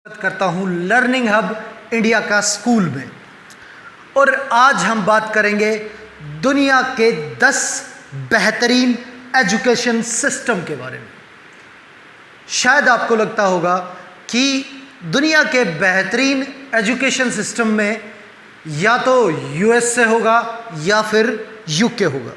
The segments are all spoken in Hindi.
करता हूं लर्निंग हब इंडिया का स्कूल में। और आज हम बात करेंगे दुनिया के 10 बेहतरीन एजुकेशन सिस्टम के बारे में। शायद आपको लगता होगा कि दुनिया के बेहतरीन एजुकेशन सिस्टम में या तो यूएस से होगा या फिर यूके होगा।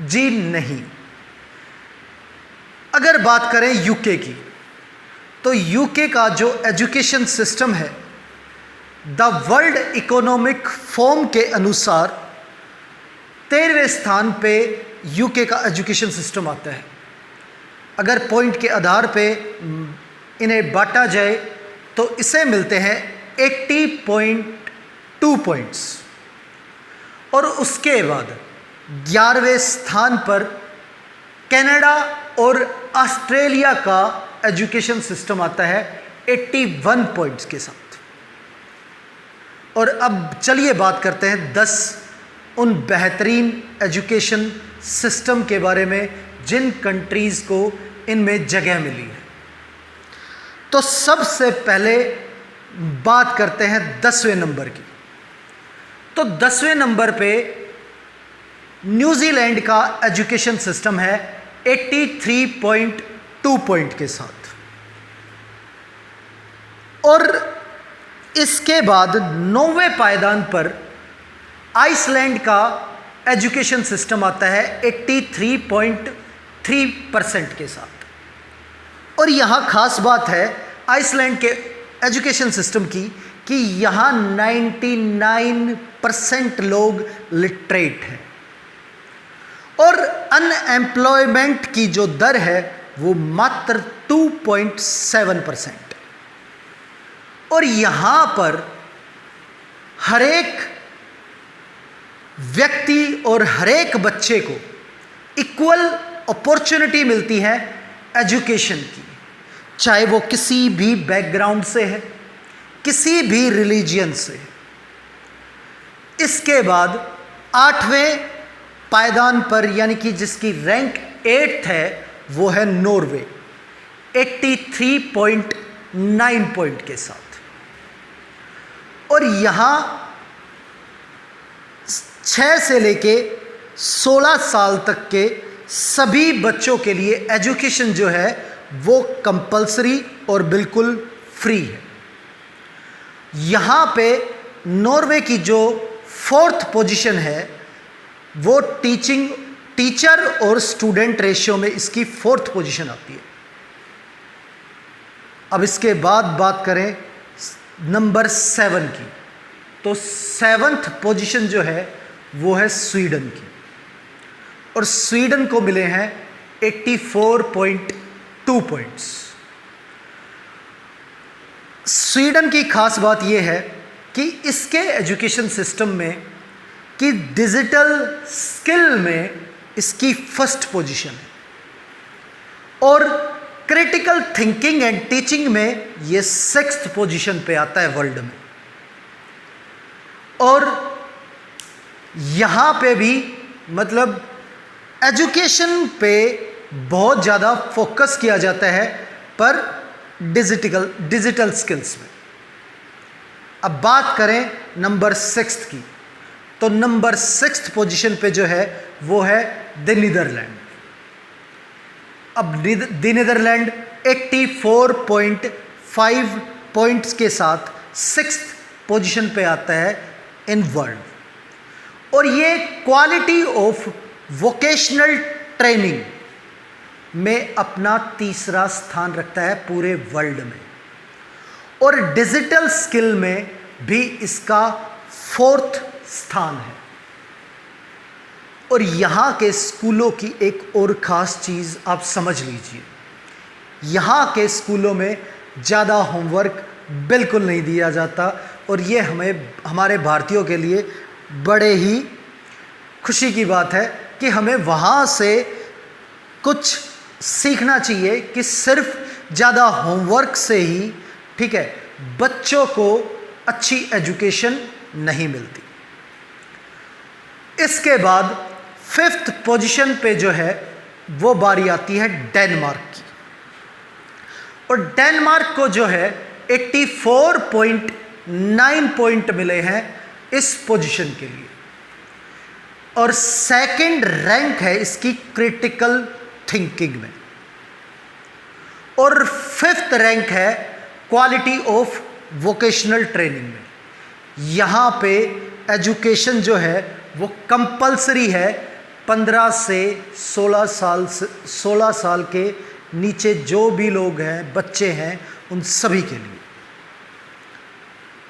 जी नहीं। अगर बात करें यूके की, तो यूके का जो एजुकेशन सिस्टम है, द वर्ल्ड इकोनॉमिक फोरम के अनुसार 13वें स्थान पे यूके का एजुकेशन सिस्टम आता है। अगर पॉइंट के आधार पे इन्हें बांटा जाए तो इसे मिलते हैं 80.2 पॉइंट्स। और उसके बाद 11वें स्थान पर कनाडा और ऑस्ट्रेलिया का एजुकेशन सिस्टम आता है 81 पॉइंट्स के साथ। और अब चलिए बात करते हैं 10 उन बेहतरीन एजुकेशन सिस्टम के बारे में जिन कंट्रीज़ को इनमें जगह मिली है। तो सबसे पहले बात करते हैं 10वें नंबर की। तो 10वें नंबर पे न्यूजीलैंड का एजुकेशन सिस्टम है 83.2 पॉइंट के साथ। और इसके बाद 9वें पायदान पर आइसलैंड का एजुकेशन सिस्टम आता है 83.3% के साथ। और यहाँ खास बात है आइसलैंड के एजुकेशन सिस्टम की कि यहाँ 99% लोग लिटरेट हैं और अनएम्प्लॉयमेंट की जो दर है वो मात्र 2.7%। और यहाँ पर हरेक व्यक्ति और हरेक बच्चे को इक्वल अपॉर्चुनिटी मिलती है एजुकेशन की, चाहे वो किसी भी बैकग्राउंड से है, किसी भी रिलीजियन से है। इसके बाद 8वें पायदान पर, यानी कि जिसकी रैंक 8th है, वो है नॉर्वे 83.9 पॉइंट के साथ। और यहाँ 6 से लेके 16 साल तक के सभी बच्चों के लिए एजुकेशन जो है वो कंपलसरी और बिल्कुल फ्री है। यहाँ पे नॉर्वे की जो 4th पोजीशन है वो टीचर और स्टूडेंट रेशियो में इसकी 4th पोजीशन आती है। अब इसके बाद बात करें नंबर 7 की, तो 7th पोजीशन जो है वो है स्वीडन की। और स्वीडन को मिले हैं 84.2 पॉइंट्स। स्वीडन की खास बात यह है कि इसके एजुकेशन सिस्टम में कि डिजिटल स्किल में इसकी 1st पोजीशन है और क्रिटिकल थिंकिंग एंड टीचिंग में ये 6th पोजीशन पे आता है वर्ल्ड में। और यहाँ पे भी मतलब एजुकेशन पे बहुत ज़्यादा फोकस किया जाता है पर डिजिटल स्किल्स में। अब बात करें नंबर 6 की, तो नंबर 6th पोजीशन पे जो है वो है द नीदरलैंड। अब द नीदरलैंड 84.5 पॉइंट्स के साथ 6th पोजीशन पे आता है इन वर्ल्ड। और ये क्वालिटी ऑफ वोकेशनल ट्रेनिंग में अपना 3रा स्थान रखता है पूरे वर्ल्ड में। और डिजिटल स्किल में भी इसका 4th स्थान है। और यहाँ के स्कूलों की एक और ख़ास चीज़ आप समझ लीजिए, यहाँ के स्कूलों में ज़्यादा होमवर्क बिल्कुल नहीं दिया जाता। और ये हमारे भारतीयों के लिए बड़े ही खुशी की बात है कि हमें वहाँ से कुछ सीखना चाहिए कि सिर्फ ज़्यादा होमवर्क से ही, ठीक है, बच्चों को अच्छी एजुकेशन नहीं मिलती। इसके बाद 5th पोजीशन पे जो है वो बारी आती है डेनमार्क की। और डेनमार्क को जो है 84.9 पॉइंट मिले हैं इस पोजीशन के लिए, और सेकंड रैंक है इसकी क्रिटिकल थिंकिंग में, और फिफ्थ रैंक है क्वालिटी ऑफ वोकेशनल ट्रेनिंग में। यहाँ पे एजुकेशन जो है वो कंपलसरी है 15 से 16 साल के नीचे जो भी लोग हैं, बच्चे हैं, उन सभी के लिए।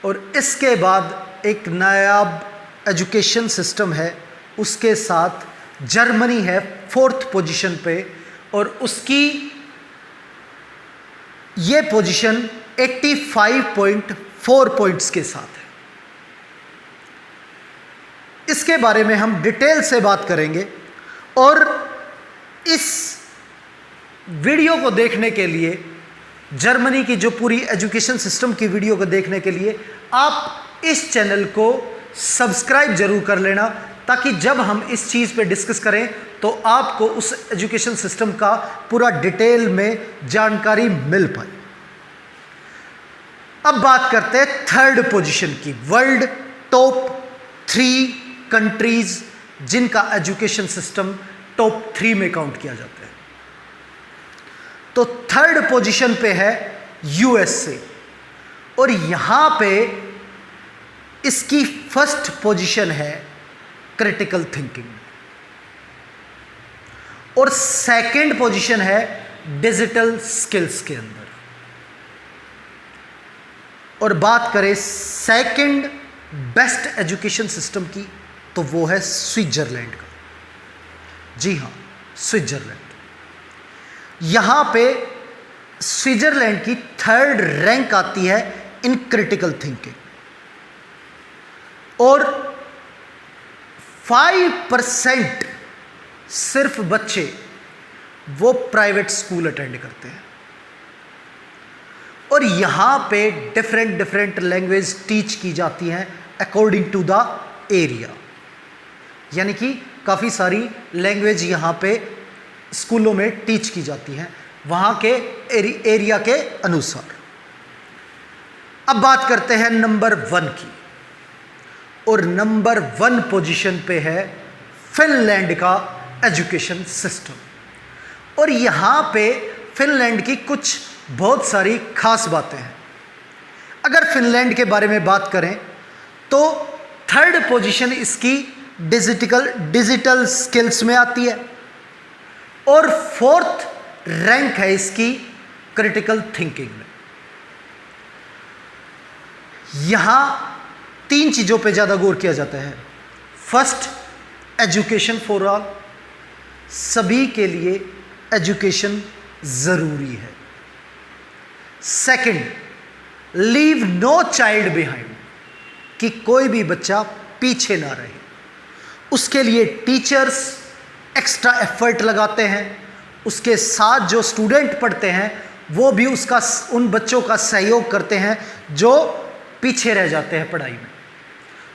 और इसके बाद एक नायाब एजुकेशन सिस्टम है, उसके साथ जर्मनी है 4th पोजीशन पे, और उसकी ये पोजीशन 85.4 पॉइंट्स के साथ है। इसके बारे में हम डिटेल से बात करेंगे, और इस वीडियो को देखने के लिए, जर्मनी की जो पूरी एजुकेशन सिस्टम की वीडियो को देखने के लिए आप इस चैनल को सब्सक्राइब जरूर कर लेना, ताकि जब हम इस चीज़ पे डिस्कस करें तो आपको उस एजुकेशन सिस्टम का पूरा डिटेल में जानकारी मिल पाए। अब बात करते हैं 3rd पोजीशन की, वर्ल्ड टॉप 3 कंट्रीज जिनका एजुकेशन सिस्टम टॉप 3 में काउंट किया जाता है। तो 3rd पोजीशन पे है यूएसए, और यहां पे इसकी 1st पोजीशन है क्रिटिकल थिंकिंग, और 2nd पोजीशन है डिजिटल स्किल्स के अंदर। और बात करें 2nd बेस्ट एजुकेशन सिस्टम की, तो वो है स्विट्जरलैंड का। जी हाँ, स्विट्जरलैंड। यहां पे स्विट्जरलैंड की 3rd रैंक आती है इन क्रिटिकल थिंकिंग, और 5% सिर्फ बच्चे वो प्राइवेट स्कूल अटेंड करते हैं, और यहां पे डिफरेंट लैंग्वेज टीच की जाती हैं अकॉर्डिंग टू द एरिया, यानी कि काफ़ी सारी लैंग्वेज यहाँ पे स्कूलों में टीच की जाती हैं वहाँ के एरिया के अनुसार। अब बात करते हैं नंबर 1 की, और नंबर 1 पोजीशन पे है फिनलैंड का एजुकेशन सिस्टम, और यहाँ पे फिनलैंड की कुछ बहुत सारी खास बातें हैं। अगर फिनलैंड के बारे में बात करें तो 3rd पोजीशन इसकी डिजिटल स्किल्स में आती है, और 4th रैंक है इसकी क्रिटिकल थिंकिंग में। यहां 3 चीज़ों पे ज़्यादा गौर किया जाता है। फर्स्ट, एजुकेशन फॉर ऑल, सभी के लिए एजुकेशन ज़रूरी है। Second, leave no child behind, कि कोई भी बच्चा पीछे ना रहे, उसके लिए टीचर्स एक्स्ट्रा एफर्ट लगाते हैं, उसके साथ जो स्टूडेंट पढ़ते हैं वो भी उन बच्चों का सहयोग करते हैं जो पीछे रह जाते हैं पढ़ाई में।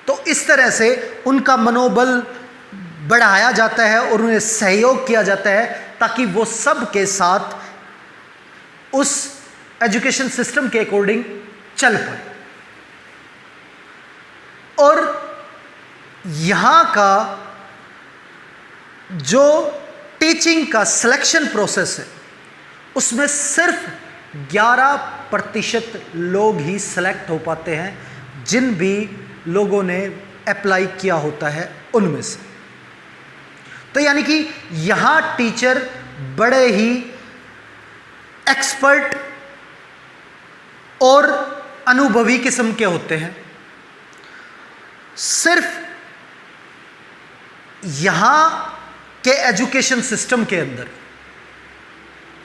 तो इस तरह से उनका मनोबल बढ़ाया जाता है और उन्हें सहयोग किया जाता है, ताकि वो सब के साथ उस एजुकेशन सिस्टम के अकॉर्डिंग चल पाए। और यहाँ का जो टीचिंग का सिलेक्शन प्रोसेस है उसमें सिर्फ 11% लोग ही सेलेक्ट हो पाते हैं, जिन भी लोगों ने अप्लाई किया होता है उनमें से। तो यानी कि यहाँ टीचर बड़े ही एक्सपर्ट और अनुभवी किस्म के होते हैं। सिर्फ यहाँ के एजुकेशन सिस्टम के अंदर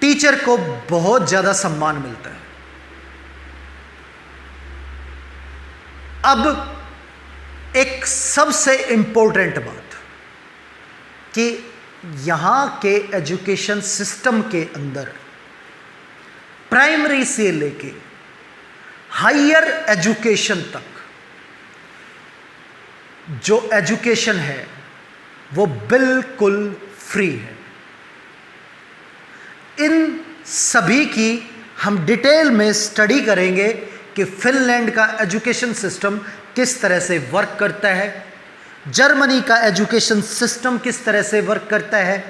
टीचर को बहुत ज़्यादा सम्मान मिलता है। अब एक सबसे इम्पोर्टेंट बात कि यहाँ के एजुकेशन सिस्टम के अंदर प्राइमरी से लेके हायर एजुकेशन तक जो एजुकेशन है वो बिल्कुल फ्री है। इन सभी की हम डिटेल में स्टडी करेंगे कि फिनलैंड का एजुकेशन सिस्टम किस तरह से वर्क करता है, जर्मनी का एजुकेशन सिस्टम किस तरह से वर्क करता है,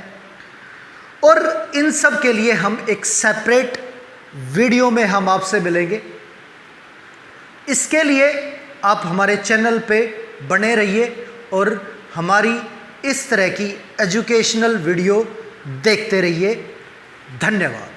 और इन सब के लिए हम एक सेपरेट वीडियो में हम आपसे मिलेंगे। इसके लिए आप हमारे चैनल पे बने रहिए और हमारी इस तरह की एजुकेशनल वीडियो देखते रहिए। धन्यवाद।